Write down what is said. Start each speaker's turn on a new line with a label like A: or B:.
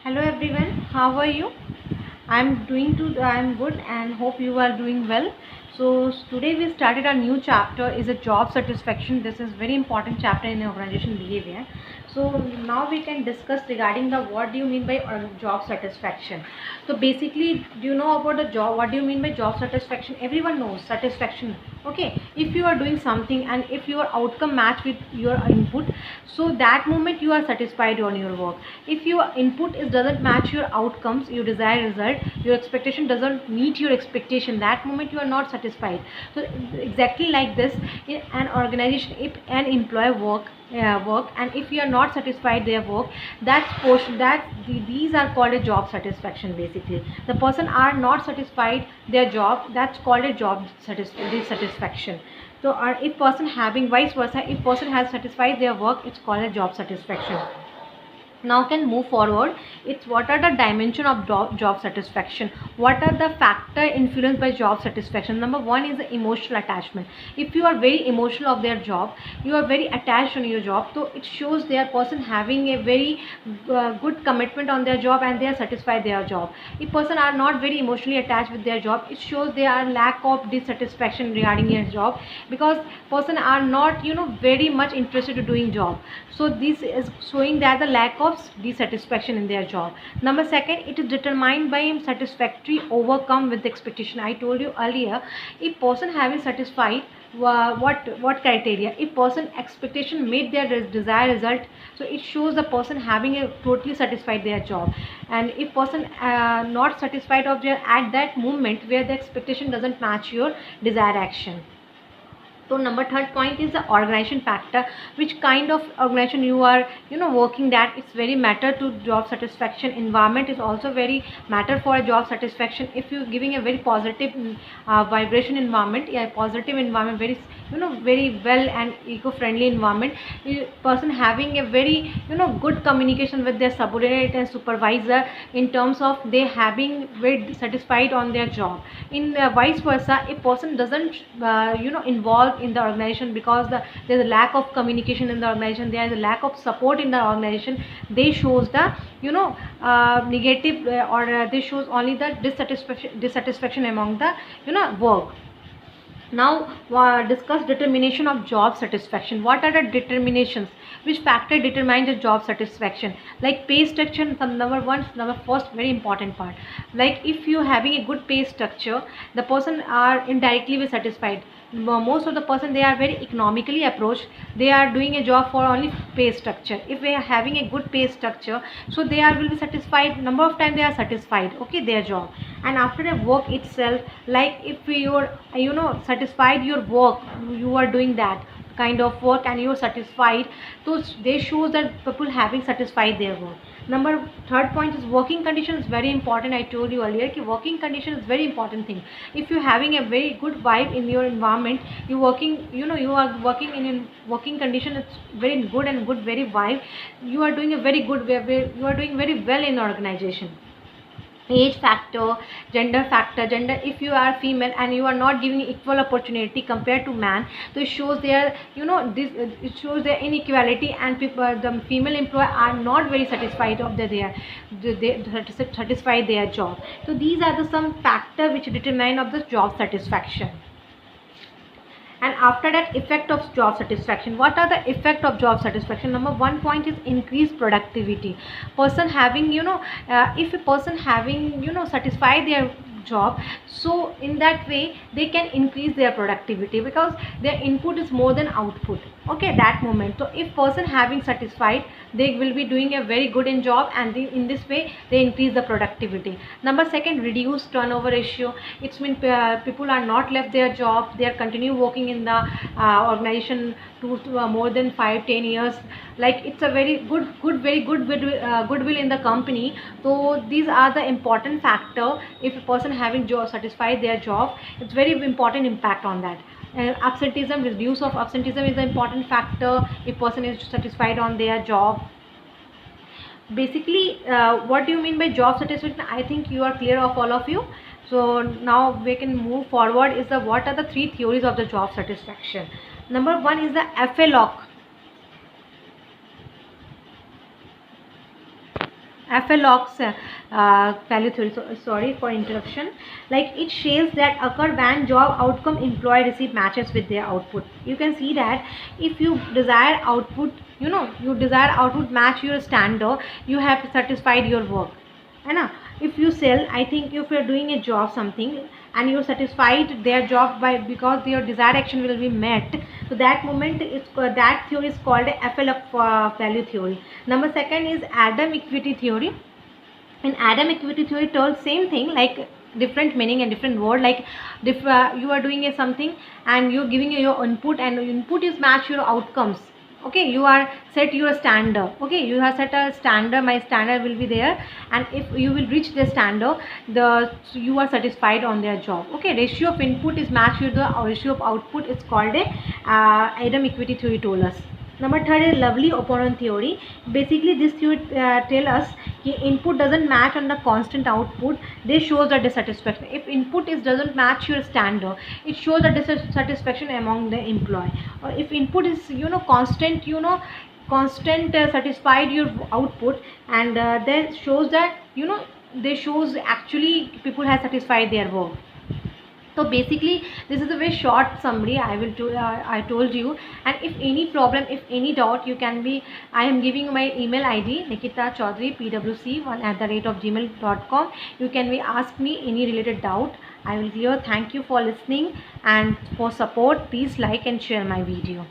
A: Hello everyone, how are you? I'm good and hope you are doing well. So today we started a new chapter is a job satisfaction. This is very important chapter in organization behavior. So now we can discuss regarding the what do you mean by job satisfaction. So basically, do you know about the job? What do you mean by job satisfaction? Everyone knows satisfaction. Okay, if you are doing something and if your outcome match with your input, so that moment you are satisfied on your work. If your input doesn't match your outcomes, your desired result, your expectation doesn't meet your expectation, that moment you are not satisfied. So exactly like this, in an organization, if an employee work and if you are not satisfied their work, that's portion that these are called a job satisfaction. Basically the person are not satisfied their job, that's called a job dissatisfaction. So if person having vice versa, if person has satisfied their work, it's called a job satisfaction. Now can move forward. It's what are the dimension of job satisfaction, what are the factor influenced by job satisfaction. Number one is the emotional attachment. If you are very emotional of their job, you are very attached on your job, so it shows their person having a very good commitment on their job and they are satisfied their job. If person are not very emotionally attached with their job, it shows they are lack of dissatisfaction regarding their job, because person are not very much interested to doing job. So this is showing that the lack of dissatisfaction in their job. Number second, it is determined by satisfactory overcome with expectation. I told you earlier, if person having satisfied what criteria, if person expectation made their desired result, so it shows the person having a totally satisfied their job. And if person not satisfied of their at that moment where the expectation doesn't match your desired action. So number third point is the organization factor, which kind of organization you are working, that it's very matter to job satisfaction. Environment is also very matter for a job satisfaction. If you giving a very positive vibration environment, yeah, positive environment, very very well and eco-friendly environment, person having a very good communication with their subordinate and supervisor, in terms of they having very satisfied on their job. In vice versa, if person doesn't involve in the organization, because there's a lack of communication in the organization, there is a lack of support in the organization, they shows the negative or they shows only the dissatisfaction among the work. Now discuss determination of job satisfaction. What are the determinations, which factor determine the job satisfaction? Like pay structure, some number first very important part. Like if you having a good pay structure, the person are indirectly be satisfied. Most of the person, they are very economically approached, they are doing a job for only pay structure. If they are having a good pay structure, so they are will be satisfied, number of time they are satisfied, okay, their job. And after the work itself, like if you are satisfied your work, you are doing that kind of work and you are satisfied, so they shows that people having satisfied their work. Number third point is working condition is very important. I told you earlier कि working condition is very important thing. If you having a very good vibe in your environment, you working you are working in a working condition, it's very good and good very vibe, you are doing a very good you are doing very well in the organization. Age factor, gender, if you are female and you are not giving equal opportunity compared to man, so it shows their this it shows their inequality, and people, the female employee are not very satisfied of they satisfy their job. So these are the some factor which determine of the job satisfaction. And after that, effect of job satisfaction. What are the effect of job satisfaction? Number one point is increased productivity. Person having if a person having satisfy their job, so in that way they can increase their productivity, because their input is more than output, okay, that moment. So if person having satisfied, they will be doing a very good in job, and in this way they increase the productivity. Number second, reduce turnover ratio. It's mean people are not left their job, they are continue working in the organization to more than 5-10 years. Like it's a very very good goodwill in the company. So these are the important factor. If a person having job satisfied their job, it's very important impact on that. Absenteeism, reduce of absenteeism is an important factor if person is satisfied on their job. Basically what do you mean by job satisfaction? I think you are clear of all of you. So now we can move forward. Is the what are the three theories of the job satisfaction? Number one is the FA lock. Affelox value theory. So, sorry for interruption. Like it shows that occur when job outcome employee receive matches with their output. You can see that if you desire output, you desire output match your standard, you have satisfied your work. है ना? If you sell, I think if you're doing a job something and you're satisfied their job by because your desired action will be met, so that moment is that theory is called a FL value theory. Number second is Adam equity theory. In Adam equity theory tells same thing, like different meaning and different word. Like if you are doing a something and you're giving your input and input is match your outcomes. Okay, you are set your standard. Okay, you have set a standard, my standard will be there, and if you will reach the standard, you are satisfied on their job. Okay, ratio of input is matched with the ratio of output. It's called a Adam equity theory told us. Number third is lovely opponent theory. Basically this theory tell us कि input doesn't match on the constant output, they shows the dissatisfaction. If input doesn't match your standard, it shows the dissatisfaction among the employee. Or if input is constant satisfied your output, and then shows that they shows actually people have satisfied their work. So basically this is a very short summary I told you, and if any problem, if any doubt, you can be, I am giving you my email ID Nikita Chaudhary pwc1@gmail.com. you can be ask me any related doubt. I will give you thank you for listening and for support. Please like and share my video.